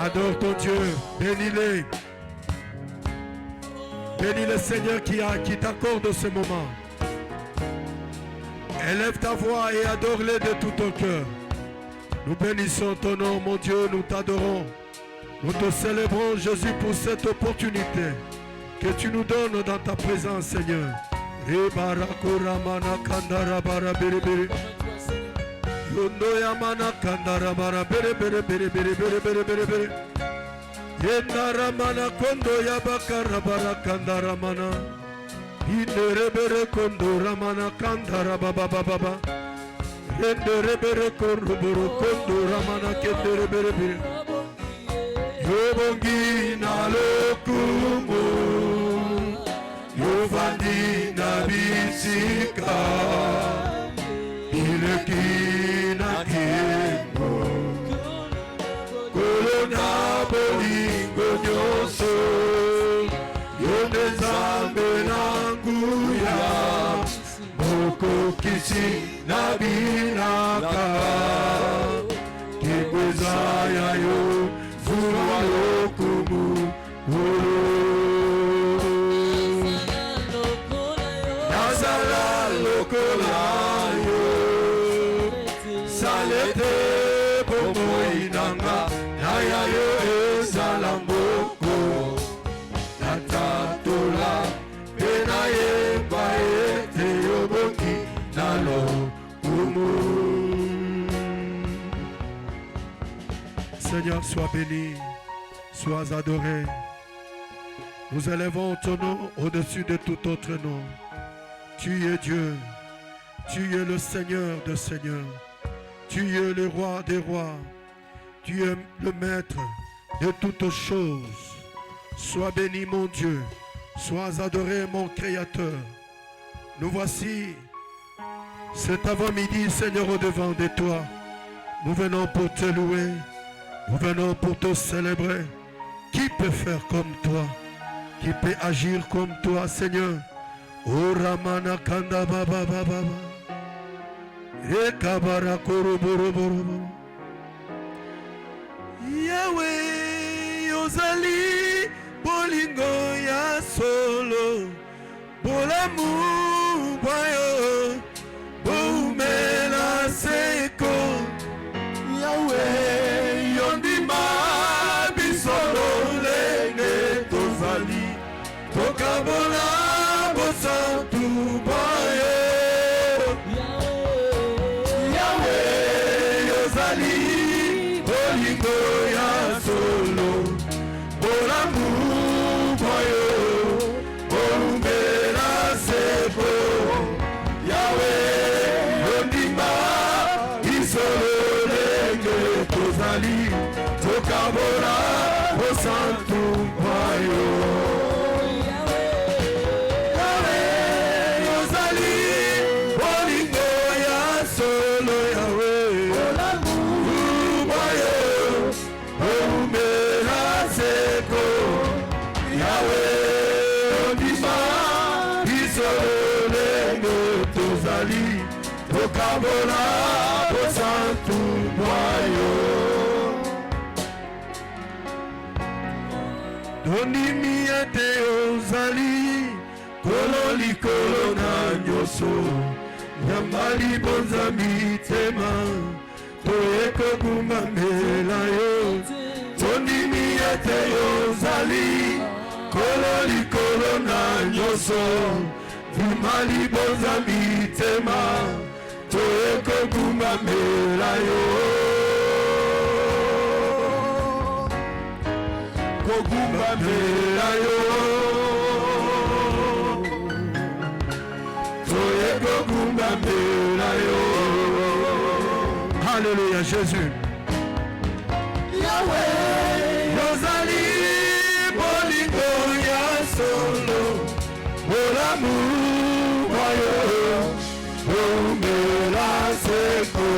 Adore ton Dieu, bénis-les. Bénis le Seigneur qui t'accorde ce moment. Élève ta voix et adore-les de tout ton cœur. Nous bénissons ton nom, mon Dieu, nous t'adorons. Nous te célébrons, Jésus, pour cette opportunité que tu nous donnes dans ta présence, Seigneur. Yondo yamana kandara bara bere bere bere bere bere bere bere bere. Yendara mana kondo yabakara bara kandara mana. Yendere bere kondo ramana kandara baba baba baba. Yendere bere kondo buru kondo ramana kendere bere bere. Yobongi na lokumu. Yovandi na bisika. Ilekina kemo Kolona bolingo nyoso Yonde zambe nanguya Moko kisi nabinaka Kikweza yayo Zuwa lokumu Nazala lokolayo Salete bomo inanga Naya yo ezala mboko Natatola Pena yemba ete yoboki Nalo umu. Seigneur, sois béni, sois adoré. Nous élevons ton nom au-dessus de tout autre nom. Tu es Dieu, tu es le Seigneur des seigneurs, tu es le roi des rois, tu es le maître, de toutes choses. Sois béni mon Dieu, sois adoré mon Créateur. Nous voici cet avant-midi, Seigneur, au-devant de toi. Nous venons pour te louer, nous venons pour te célébrer. Qui peut faire comme toi? Qui peut agir comme toi, Seigneur? O Ramana Kanda Baba Baba Rekabara Koroboro Yahweh Ozali Bolingo ya solo Bolamu Boyo Boumela Seko Yahweh Yondima Bisolo Lene Tozali Tokabola Santu Baye Yahweh Yozali Bolingo ya solo Bolamu Bayo Bombela Sebo Yahweh Yondima Isolo Lenge Tozali Tokabola Santu Bayo Tokabola po santu boyo Doni ete ozali Kolo likolo na nyoso Nyambali bonza mitema Toeko kumamela yo Doni ete ozali Kolo likolo na nyoso Nyambali bonza mitema Toeko kumamela yo Kokumamela yo Toeko kumamela yo Alléluia Jésus Yahweh Yozali Bolingo ya solo Bolamu Boyo Bombela Seko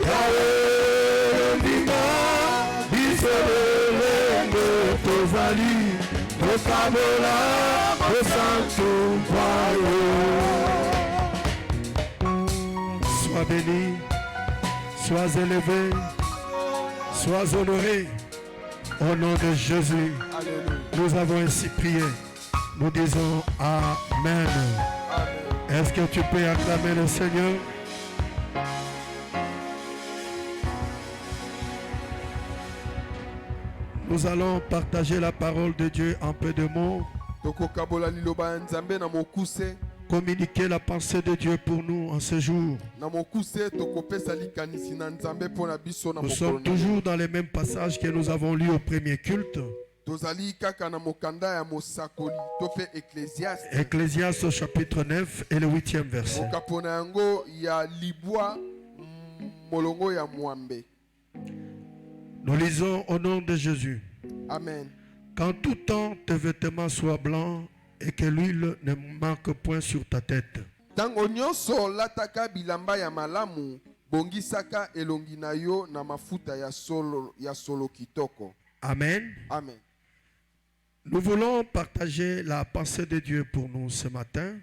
Yahweh Ndima Bisolele Tozali Tokabola Santu Boyo Sois béni, sois élevé, sois honoré au nom de Jésus. Alléluia. Nous avons ainsi prié. Nous disons Amen. Est-ce que tu peux acclamer le Seigneur? Nous allons partager la parole de Dieu en peu de mots. Communiquer la pensée de Dieu pour nous en ce jour. Nous sommes toujours dans les mêmes passages que nous avons lus au premier culte. Ecclésiaste au chapitre 9 et le 8e verset. Nous lisons au nom de Jésus. Amen. Qu'en tout temps tes vêtements soient blancs et que l'huile ne manque point sur ta tête. Tango nyonso lataka bilamba ya malamu bongisaka elongi na yo na mafuta ya solo kitoko. Amen. Amen. Nous voulons partager la pensée de Dieu pour nous ce matin.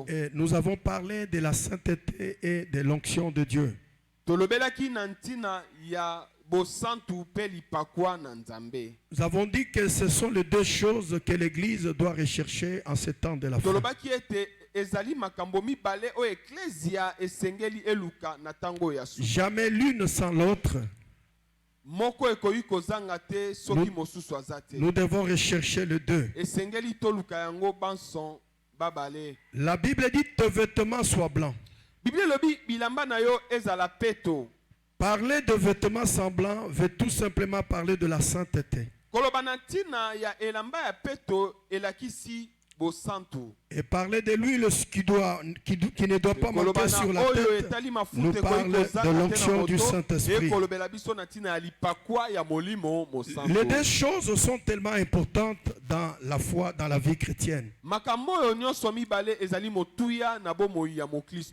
Et nous avons parlé de la sainteté et de l'onction de Dieu. Nous avons dit que ce sont les deux choses que l'Église doit rechercher en ce temps de la fin. Jamais l'une sans l'autre. Nous devons rechercher les deux. La Bible dit tes vêtements soient blancs. Parler de vêtements semblants veut tout simplement parler de la sainteté. bosantu. Et parler de l'huile qui ne doit pas manquer sur la tête nous parle de l'onction du Saint-Esprit. Les deux choses sont tellement importantes dans la foi, dans la vie chrétienne.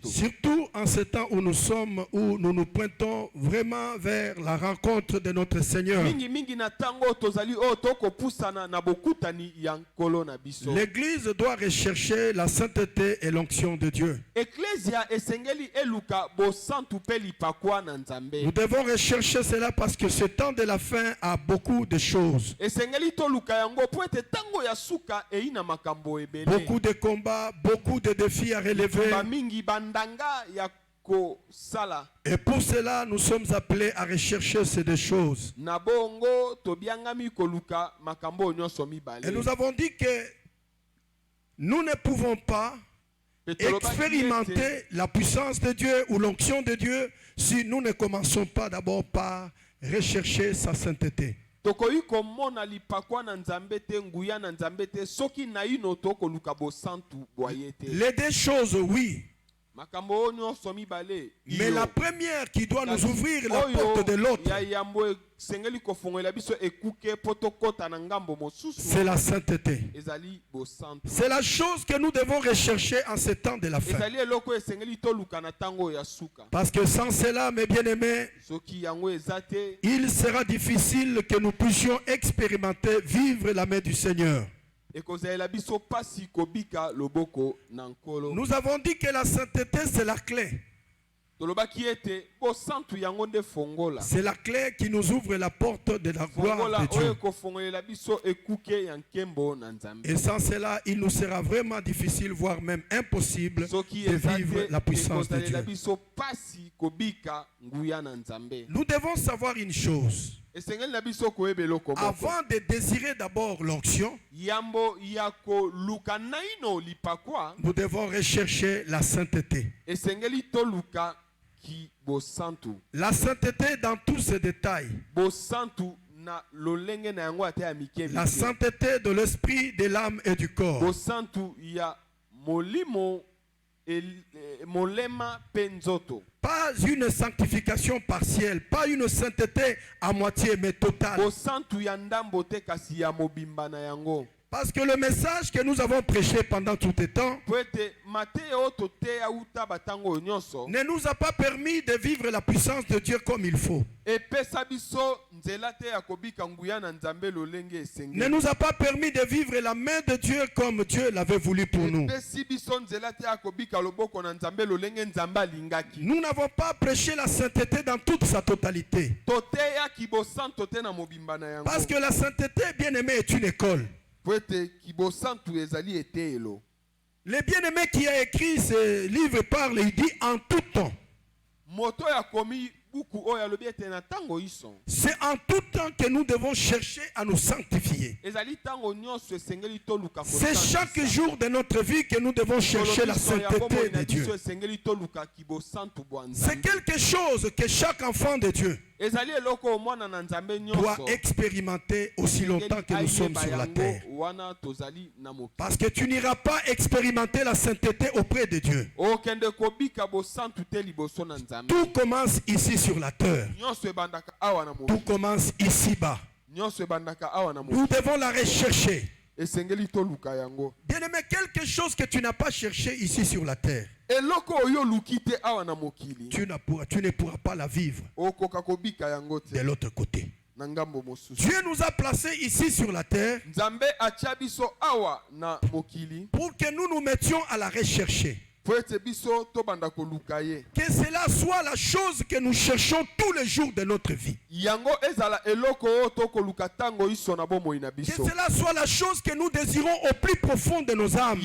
Surtout en ce temps où nous sommes, où nous nous pointons vraiment vers la rencontre de notre Seigneur. L'Église doit rechercher la sainteté et l'onction de Dieu. Nous devons rechercher cela parce que ce temps de la fin a beaucoup de choses. Beaucoup de combats, beaucoup de défis à relever. Et pour cela, nous sommes appelés à rechercher ces deux choses. Et nous avons dit que nous ne pouvons pas expérimenter la puissance de Dieu ou l'onction de Dieu si nous ne commençons pas d'abord par rechercher sa sainteté. Les deux choses, oui. Mais la première qui doit nous ouvrir la porte de l'autre, c'est la sainteté. C'est la chose que nous devons rechercher en ce temps de la fin. Parce que sans cela, mes bien-aimés, il sera difficile que nous puissions expérimenter, vivre la main du Seigneur. Nous avons dit que la sainteté, c'est la clé. C'est la clé qui nous ouvre la porte de la gloire de Dieu. Et sans cela, il nous sera vraiment difficile, voire même impossible, de vivre la puissance de Dieu. Nous devons savoir une chose. Avant de désirer d'abord l'onction, nous devons rechercher la sainteté. La sainteté dans tous ses détails. La sainteté de l'esprit, de l'âme et du corps. Pas une sanctification partielle, pas une sainteté à moitié mais totale. Parce que le message que nous avons prêché pendant tout le temps ne nous a pas permis de vivre la puissance de Dieu comme il faut. Ne nous a pas permis de vivre la main de Dieu comme Dieu l'avait voulu pour nous. Nous n'avons pas prêché la sainteté dans toute sa totalité. Parce que la sainteté, bien aimé, est une école. Le bien-aimé qui a écrit ce livre parle, il dit en tout temps. C'est en tout temps que nous devons chercher à nous sanctifier. C'est chaque jour de notre vie que nous devons chercher la sainteté de Dieu. C'est quelque chose que chaque enfant de Dieu doit expérimenter aussi longtemps que nous sommes sur la terre. Parce que tu n'iras pas expérimenter la sainteté auprès de Dieu. Tout commence ici sur la terre. Tout commence ici-bas. Nous devons la rechercher. Bien-aimé, quelque chose que tu n'as pas cherché ici sur la terre, tu ne pourras pas la vivre de l'autre côté. Dieu nous a placés ici sur la terre pour que nous nous mettions à la rechercher. Que cela soit la chose que nous cherchons tous les jours de notre vie. Que cela soit la chose que nous désirons au plus profond de nos âmes.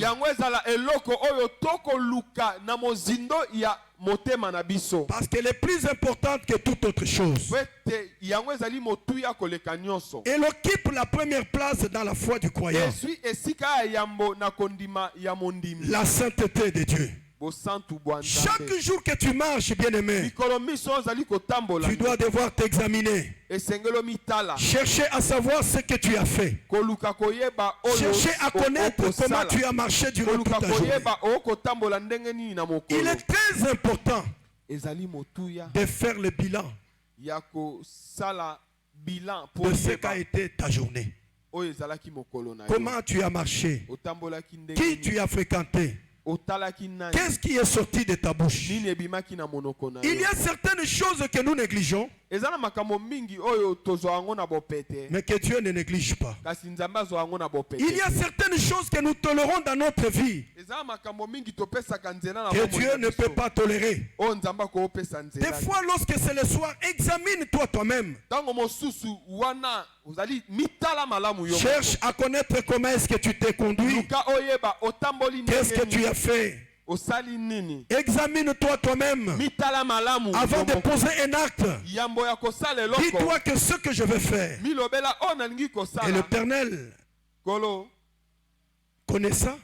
Parce qu'elle est plus importante que toute autre chose. Elle occupe la première place dans la foi du croyant. La sainteté de Dieu. bosantu bwa Nzambe. Chaque jour que tu marches, bien-aimé, Mikolo miso ozali kotambola. tu dois devoir t'examiner. Esengelo mitala. Chercher à savoir ce que tu as fait. Koluka koyeba oyo. Chercher à connaître comment tu as marché durant toute Koluka ta journée. koyeba o kotambola ndenge nini na mokolo. Il est très important Ezali motuya de faire le bilan ya kosala bilan de pour ce qu'a été ta journée. oyo ezalaki mokolo na yo. Comment tu as marché? Otambolaki ndenge Qui nini? tu as fréquenté? Otalaki nani? Qu'est-ce qui est sorti de ta bouche? Nini ebimaki na monoko na Il y yo? a certaines choses que nous négligeons, Ezana makambo mingi oyo tozwa yango na bopete. mais que Dieu ne néglige pas. Kasi Nzambe azwa yango na bopete. Il y a certaines choses que nous tolérons dans notre vie Ezana makambo mingi topesaka nzela na que bomoi Dieu na ne biso. peut pas tolérer. Oyo Nzambe akopesa nzela. Des fois, lorsque c'est le soir, examine-toi toi-même. Tango mosusu wana ozali mitala malamu yo. Cherche à connaître comment est-ce que tu t'es conduit. Luka oyeba otamboli Qu'est-ce que ndenge tu as fait? osali nini? Examine-toi toi-même Mitala malamu. avant de poser un acte. Yambo ya kosala eloko. Dis-toi que ce que je vais faire, Milobela o nalingi et kosala. l'Éternel Kolo connaît ça.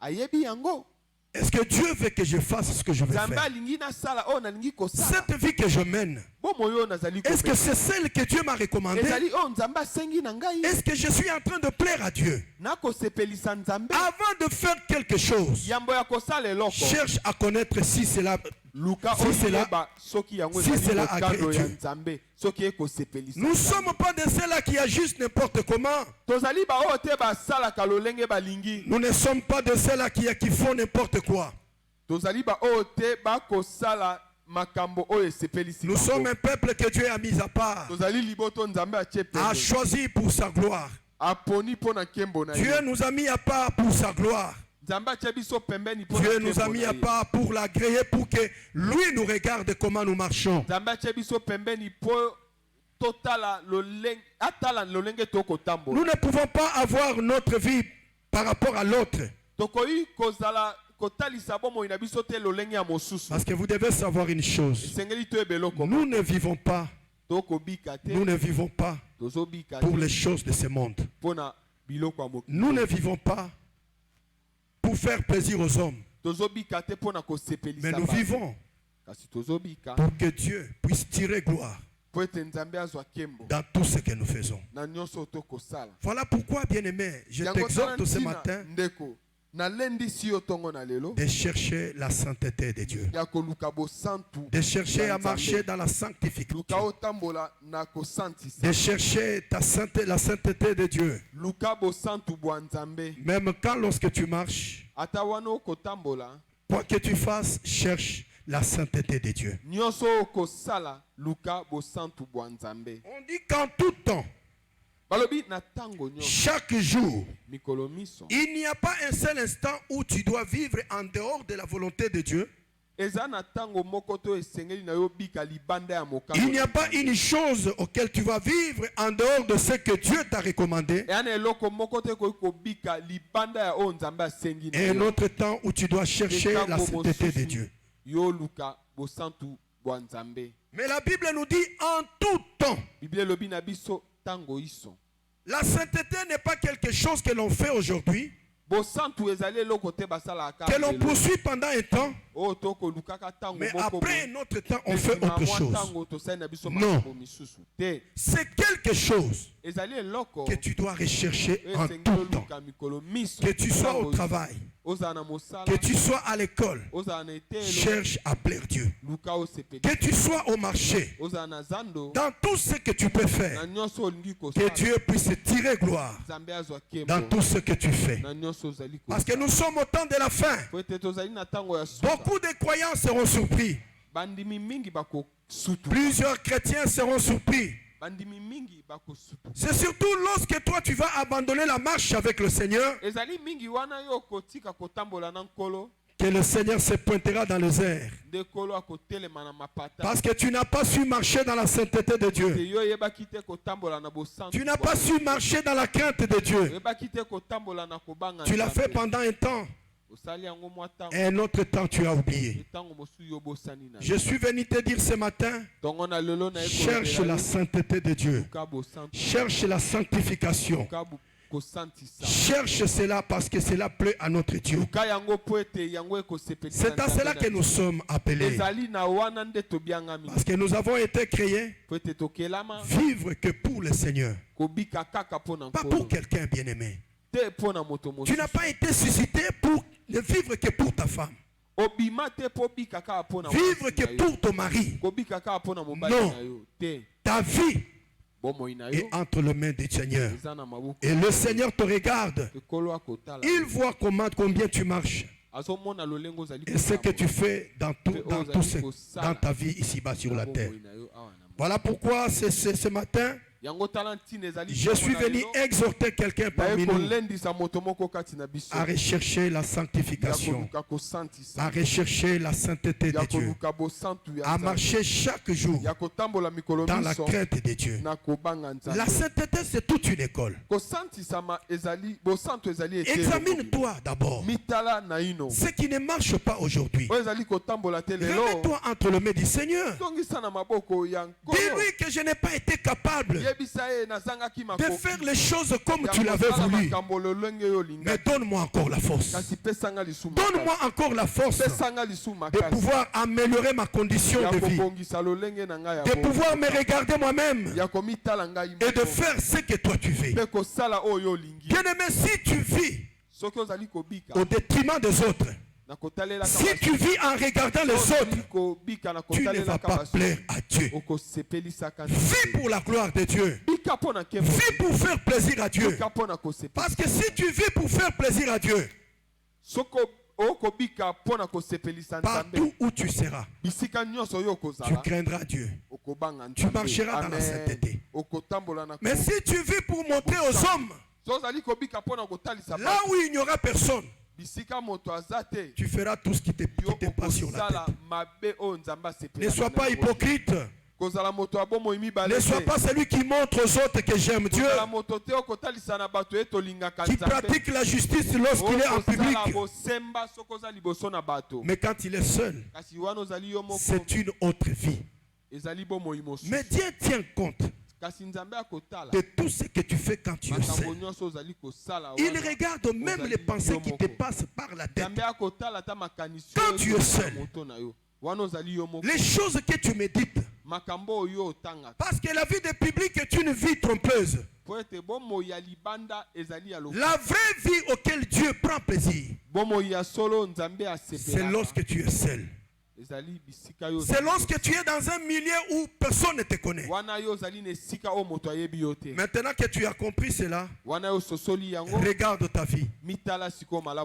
ayebi yango. Est-ce que Dieu veut que je fasse ce que je vais Nzambe faire? alingi na sala o nalingi kosala. Cette vie que je mène, Bomo yo nazali est-ce que c'est celle que Dieu m'a recommandée? ezali o Nzambe asengi na ngai. Est-ce que je suis en train de plaire à Dieu? Na kosepelisa Nzambe. Avant de faire quelque chose, Yambo ya kosala eloko. cherche à connaître si cela, Luka si c'est là- oyeba soki yango si ezali c'est là mokano agrée ya Dieu. Nzambe. Soki ekosepelisa. nous ne sommes pas de ceux-là qui agissent n'importe comment. Tozali ba oyo te basalaka lolenge balingi. Nous ne sommes pas de ceux-là qui font n'importe quoi. Tozali ba oyo te bakosala makambo oyo esepelisi. Nous sommes un peuple que Dieu a mis à part, Tozali liboto Nzambe atie a pembeni. choisi pour sa gloire. Aponi mpo na nkembo na Dieu ye. nous a mis à part pour sa gloire. Nzambe atie biso pembeni mpo na Dieu nous a nkembo mis na à ye. part pour l'agréer, pour que lui nous regarde comment nous marchons. Nzambe atie biso pembeni mpo totala lolenge atala lolenge Nous tokotambola. ne pouvons pas avoir notre vie par rapport à l'autre. Tokoyi kozala kotalisa bomoi na biso te lolenge ya mosusu. Parce que vous devez savoir une chose. Esengeli toyeba eloko. Nous ne vivons pas, Tokobika te. nous ne vivons pas Tozobika pour te les choses de ce monde. mpo na biloko ya mokili. Nous ne vivons pas pour faire plaisir aux hommes. Tozobika te mpo na Mais kosepelisa nous bato. vivons Kasi tozobika pour que Dieu puisse tirer gloire mpo ete Nzambe azwa nkembo dans tout ce que nous faisons. na nyonso oyo tokosala. Voilà pourquoi, bien-aimé, je Yango tala t'exhorte ce ntina, matin ndeko nalendisi yo ntongo na lelo de chercher la sainteté de Dieu, ya koluka bosantu, de chercher à Nzambe. marcher dans la luka sanctification, otambola na kosantisa, de chercher la sainteté de Dieu. luka bosantu bwa Nzambe. Même quand lorsque tu marches, Ata wana okotambola quoi que tu fasses, cherche la sainteté de Dieu. nyonso okosala luka bosantu bwa Nzambe. On dit qu'en tout temps, Balobi na tango nyonso chaque jour, mikolo miso il n'y a pas un seul instant où tu dois vivre en dehors de la volonté de Dieu. eza na tango moko to esengeli na yo bika libanda ya mokano. Il n'y a pas une chose auquel tu vas vivre en dehors de ce que Dieu t'a recommandé. eya na eloko moko te koki kobika libanda ya oyo Nzambe asengi na Et un yo. autre temps où tu dois chercher la sainteté de Dieu. yo luka bosantu bwa Nzambe. Mais la Bible nous dit en tout temps. Biblia elobi na biso tango iso La sainteté n'est pas quelque chose que l'on fait aujourd'hui, bosantu ezali eloko te basalaka que l'on poursuit pendant un temps, oyo tokolukaka tango mais moko après un autre temps, on boye. fait Nsima autre mwa chose. tango tosali na biso Non. makambo misusu te. C'est quelque chose Ezali eloko que tu dois rechercher oyo en esengeli tout temps. oluka mikolo miso. Que tu sois Tango au iso. travail, ozala na mosala, que tu sois à l'école, ozala na etelo, cherche à plaire Dieu. luka osepeli. Que tu sois au marché, ozala na zando, dans tout ce que tu peux na faire, nyonso olingi que kosala. Dieu puisse tirer gloire Nzambe azwa kembo dans tout ce que tu fais. na nyonso ozali Parce que kosala. nous sommes au temps de la fin. Po ete tozali na tango ya suka. Beaucoup de croyants seront surpris. Bandimi mingi bakosutu. Plusieurs chrétiens seront surpris. Bandimi mingi bakosutu. C'est surtout lorsque toi tu vas abandonner la marche avec le Seigneur Ezali mingi wana yo kotika kotambola na nkolo, que le Seigneur se pointera dans les airs. nde nkolo akotelema na mapata. Parce que tu n'as pas su marcher dans la sainteté de Te Dieu. yo yebaki te kotambola na bosantu. Tu n'as pas su marcher dans la crainte de Dieu. Yebaki te kotambola na kobanga. Tu l'as fait Nzambe. pendant un temps Osali yango mwa tango. et un autre temps tu as oublié. Tango mosu yo bosani na. Je suis venu te dire ce matin, Tongo na lelo na cherche la sainteté de Dieu. luka bosantu. Cherche la sanctification. Luka Cherche cela parce que cela plaît à notre Dieu. C'est à cela que nous sommes appelés. Parce que nous avons été créés vivre que pour le Seigneur. Pas pour quelqu'un bien-aimé. Tu n'as pas été suscité pour ne vivre que pour ta femme. Vivre que pour ton mari. Non. Ta vie est entre les mains du Seigneur. Et le Seigneur te regarde. Il voit combien tu marches. Et ce que tu fais dans ta vie ici-bas sur la terre. Voilà pourquoi ce matin, je suis venu exhorter quelqu'un parmi nous à rechercher la sanctification, à rechercher la sainteté de Dieu, à marcher chaque jour dans la crainte de Dieu. La sainteté, c'est toute une école. Examine-toi d'abord. Ce qui ne marche pas aujourd'hui. Remets-toi entre les mains du Seigneur. Dis-lui que je n'ai pas été capable de faire les choses comme tu l'avais voulu. Mais donne-moi encore la force. Donne-moi encore la force de pouvoir améliorer ma condition de vie. De pouvoir me regarder moi-même et de faire ce que toi tu fais. Bien-aimé, si tu vis au détriment des autres, si tu vis en regardant les autres, tu ne vas pas plaire à Dieu. Vis pour la gloire de Dieu. Vis pour faire plaisir à Dieu. Parce que si tu vis pour faire plaisir à Dieu, partout où tu seras, tu craindras Dieu. Tu marcheras dans la sainteté. Mais si tu vis pour montrer aux hommes, là où il n'y aura personne, tu feras tout ce qui te passe sur la tête. Ne sois pas hypocrite. Ne sois pas celui qui montre aux autres que j'aime Dieu, qui pratique la justice lorsqu'il est en public. Mais quand il est seul, c'est une autre vie. Mais Dieu tient compte de tout ce que tu fais quand tu es seul. Il regarde même les pensées qui te passent par la tête quand tu es seul. Les choses que tu médites. Parce que la vie de public est une vie trompeuse. La vraie vie auquel Dieu prend plaisir, c'est lorsque tu es seul. C'est lorsque tu es dans un milieu où personne ne te connaît. Maintenant que tu as compris cela, regarde ta vie.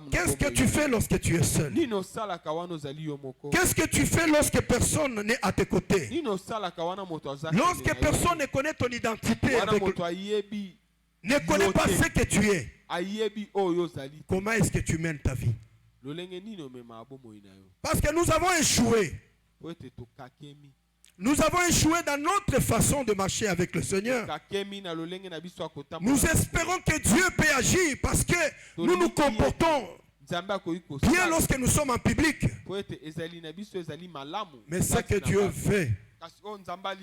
Qu'est-ce que tu fais lorsque tu es seul? Qu'est-ce que tu fais lorsque personne n'est à tes côtés? Lorsque personne ne connaît ton identité, ne connaît pas ce que tu es, comment est-ce que tu mènes ta vie? Parce que nous avons échoué. Nous avons échoué dans notre façon de marcher avec le Seigneur. Nous espérons que Dieu peut agir parce que nous nous comportons bien lorsque nous sommes en public. Mais ce que Dieu veut,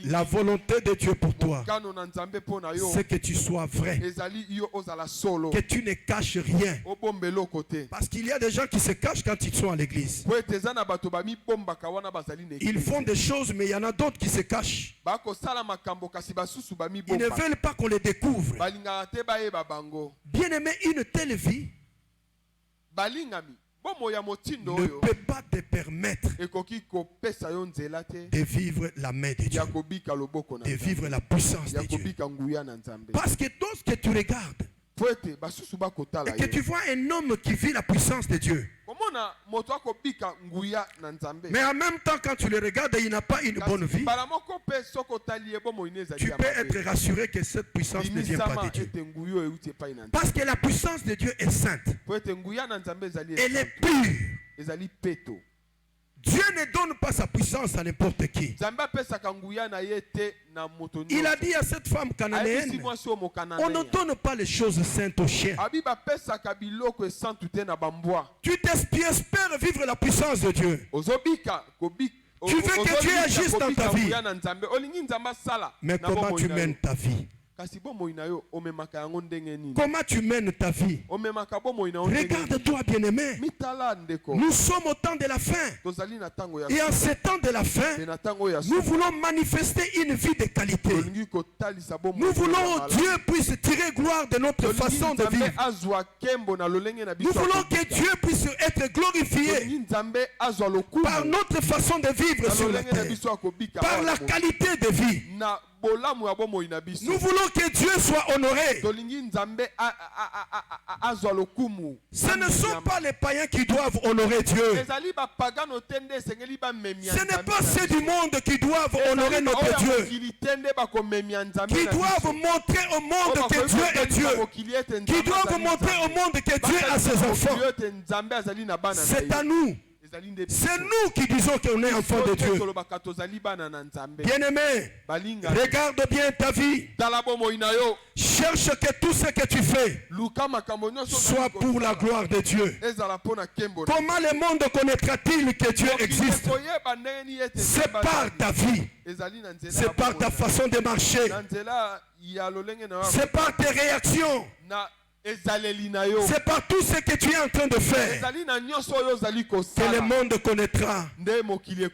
la volonté de Dieu pour toi, c'est que tu sois vrai, que tu ne caches rien. Parce qu'il y a des gens qui se cachent quand ils sont à l'église. Ils font des choses, mais il y en a d'autres qui se cachent. Ils ne veulent pas qu'on les découvre. Bien aimé, une telle vie ne peut pas te permettre de vivre la main de Dieu, de vivre la puissance de Dieu. Parce que lorsque tu regardes et que tu vois un homme qui vit la puissance de Dieu, mais en même temps quand tu le regardes il n'a pas une bonne vie, tu peux être rassuré que cette puissance ne vient pas de Dieu. Parce que la puissance de Dieu est sainte. Elle est pure. Dieu ne donne pas sa puissance à n'importe qui. Il a dit à cette femme cananéenne, on ne donne pas les choses saintes aux chiens. Tu espères vivre la puissance de Dieu. Tu veux que Dieu agisse dans ta vie. Mais comment tu mènes ta vie? kasi bomoi na yo omemaka yango ndenge nini? Comment tu mènes ta vie? Omemaka bomoi na yo ndenge nini? Regarde-toi, bien-aimé. Mitala ndeko. Nous sommes au temps de la fin. Tozali na tango ya Et en ce temps de la fin, na tango ya nous voulons manifester une vie de qualité. tolingi kotalisa bomoi. Nous voulons que Dieu puisse tirer gloire de notre façon de vivre. azwa kembo na lolenge na biso. Nous voulons que Dieu puisse être glorifié nzambe azwa lokumu par notre façon de vivre sur la terre, par la qualité de vie. na bolamu ya bomoi na biso. Nous voulons que Dieu soit honoré. tolingi nzambe azwa lokumu. Ce ne sont pas les païens qui doivent honorer Dieu. ezali ba pagano tende esengeli ba memia. Ce n'est pas ceux du monde qui doivent honorer notre Dieu, qui doivent montrer au monde que Dieu est Dieu, qui doivent montrer au monde que Dieu a ses enfants. C'est à nous. C'est nous qui disons qu'on est enfant de Dieu. Bien-aimé, regarde bien ta vie. Cherche que tout ce que tu fais soit pour la gloire de Dieu. Comment le monde connaîtra-t-il que Dieu existe? C'est par ta vie. C'est par ta façon de marcher. C'est par tes réactions. C'est par tout ce que tu es en train de faire que le monde connaîtra qu'il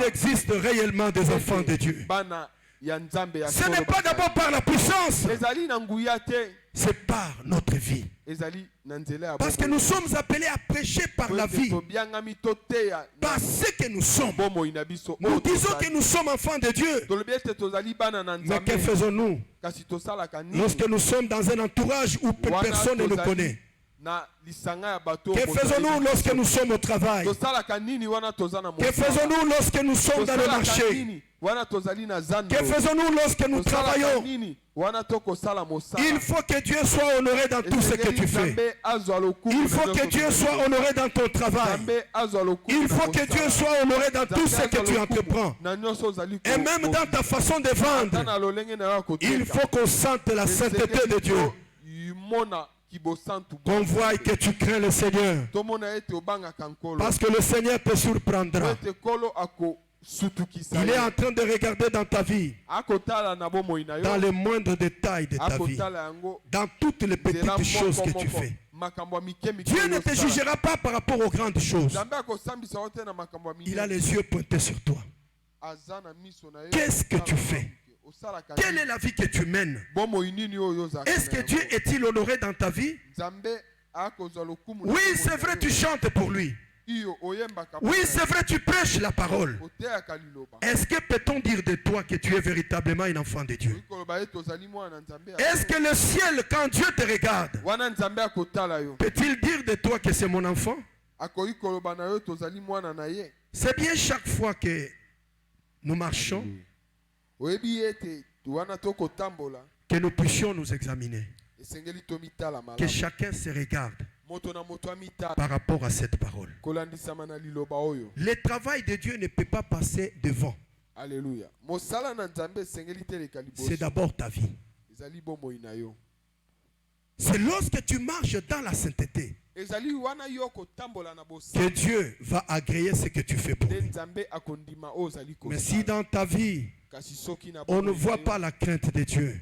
existe réellement des enfants de Dieu. Ce n'est pas d'abord par la puissance, c'est par notre vie. Parce que nous sommes appelés à prêcher par la vie, par ce que nous sommes. Nous disons que nous sommes enfants de Dieu. Mais que faisons-nous lorsque nous sommes dans un entourage où personne ne nous connaît? Que faisons-nous lorsque nous sommes au travail? Que faisons-nous lorsque nous sommes dans le marché? Que faisons-nous lorsque nous travaillons? Il faut que Dieu soit honoré dans tout ce que tu fais. Il faut que Dieu soit honoré dans ton travail. Il faut que Dieu soit honoré dans tout ce que tu entreprends. Et même dans ta façon de vendre, il faut qu'on sente la sainteté de Dieu. Qu'on voit que tu crains le Seigneur. Parce que le Seigneur te surprendra. Il est en train de regarder dans ta vie, dans les moindres détails de ta vie, dans toutes les petites choses que tu fais. Dieu ne te jugera pas par rapport aux grandes choses. Il a les yeux pointés sur toi. Qu'est-ce que tu fais? Quelle est la vie que tu mènes? Est-ce que Dieu est-il honoré dans ta vie? Oui, c'est vrai, tu chantes pour lui. Oui, c'est vrai, tu prêches la parole. Est-ce que peut-on dire de toi que tu es véritablement un enfant de Dieu? Est-ce que le ciel, quand Dieu te regarde, peut-il dire de toi que c'est mon enfant? C'est bien chaque fois que nous marchons que nous puissions nous examiner, que chacun se regarde par rapport à cette parole. Le travail de Dieu ne peut pas passer devant. Alléluia. C'est d'abord ta vie. C'est lorsque tu marches dans la sainteté que Dieu va agréer ce que tu fais pour lui. Mais si dans ta vie, on ne voit pas la crainte de Dieu,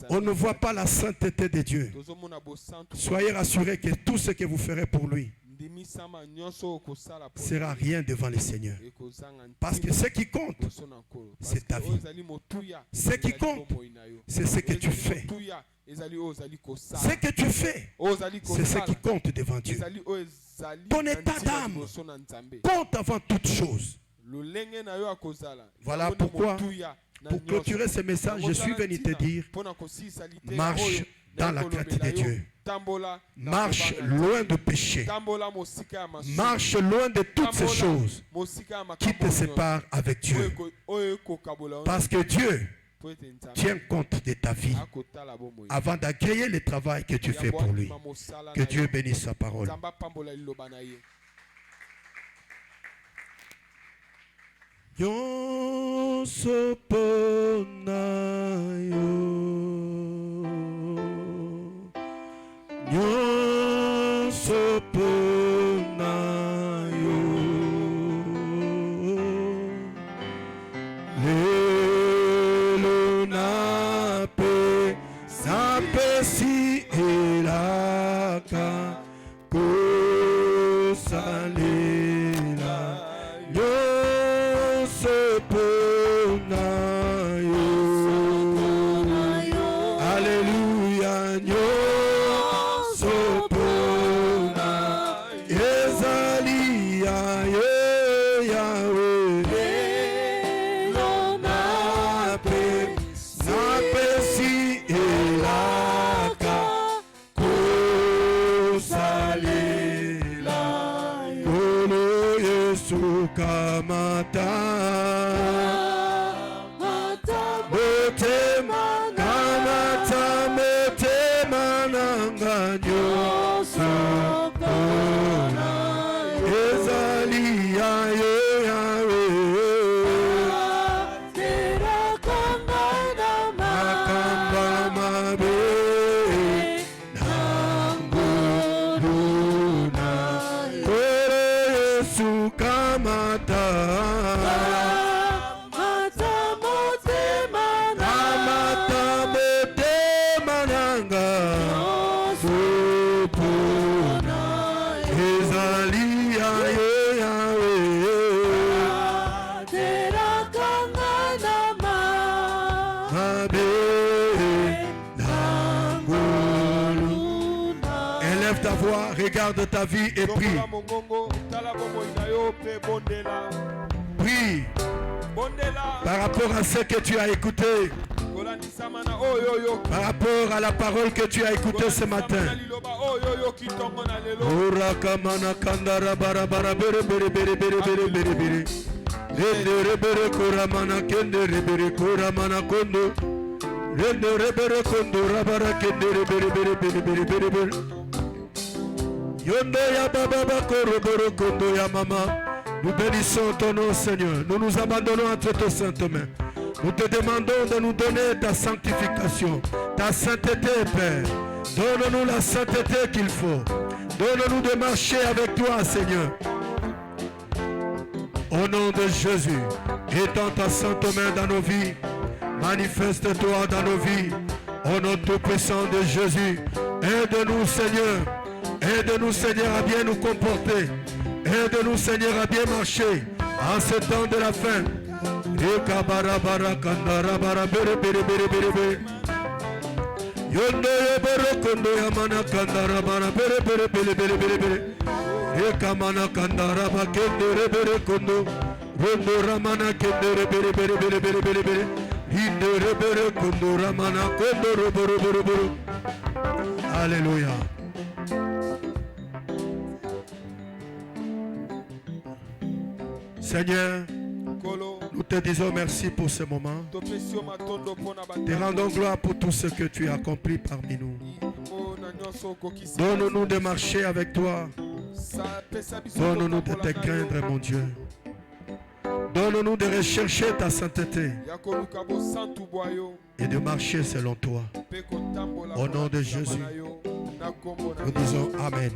on ne voit pas la sainteté de Dieu, soyez rassurés que tout ce que vous ferez pour lui sera rien devant le Seigneur. Parce que ce qui compte, c'est ta vie. Ce qui compte, c'est ce que tu fais. Ce que tu fais, c'est ce qui compte devant Dieu. Ton état d'âme compte avant toute chose. Voilà pourquoi, pour clôturer ce message, je suis venu te dire, marche dans la crainte de Dieu. Marche loin du péché. Marche loin de toutes ces choses qui te séparent avec Dieu. Parce que Dieu tient compte de ta vie avant d'agréer le travail que tu fais pour lui. Que Dieu bénisse sa parole. Nyonso pona yo, nyonso pona yo, lelo na pe ta voix, regarde ta vie et prie. Prie par rapport à ce que tu as écouté, par rapport à la parole que tu as écoutée ce matin. Nous bénissons ton nom, Seigneur. Nous nous abandonnons entre tes saintes mains. Nous te demandons de nous donner ta sanctification, ta sainteté, Père. Donne-nous la sainteté qu'il faut. Donne-nous de marcher avec toi, Seigneur. Au nom de Jésus, étends ta sainte main dans nos vies. Manifeste-toi dans nos vies. Au nom tout-puissant de Jésus, aide-nous, Seigneur. Aide-nous, Seigneur, à bien nous comporter. Aide-nous, Seigneur, à bien marcher en ce temps de la fin. Alléluia. Seigneur, nous te disons merci pour ce moment. Te rendons gloire pour tout ce que tu as accompli parmi nous. Donne-nous de marcher avec toi. Donne-nous de te craindre, mon Dieu. Donne-nous de rechercher ta sainteté et de marcher selon toi. Au nom de Jésus, nous disons Amen.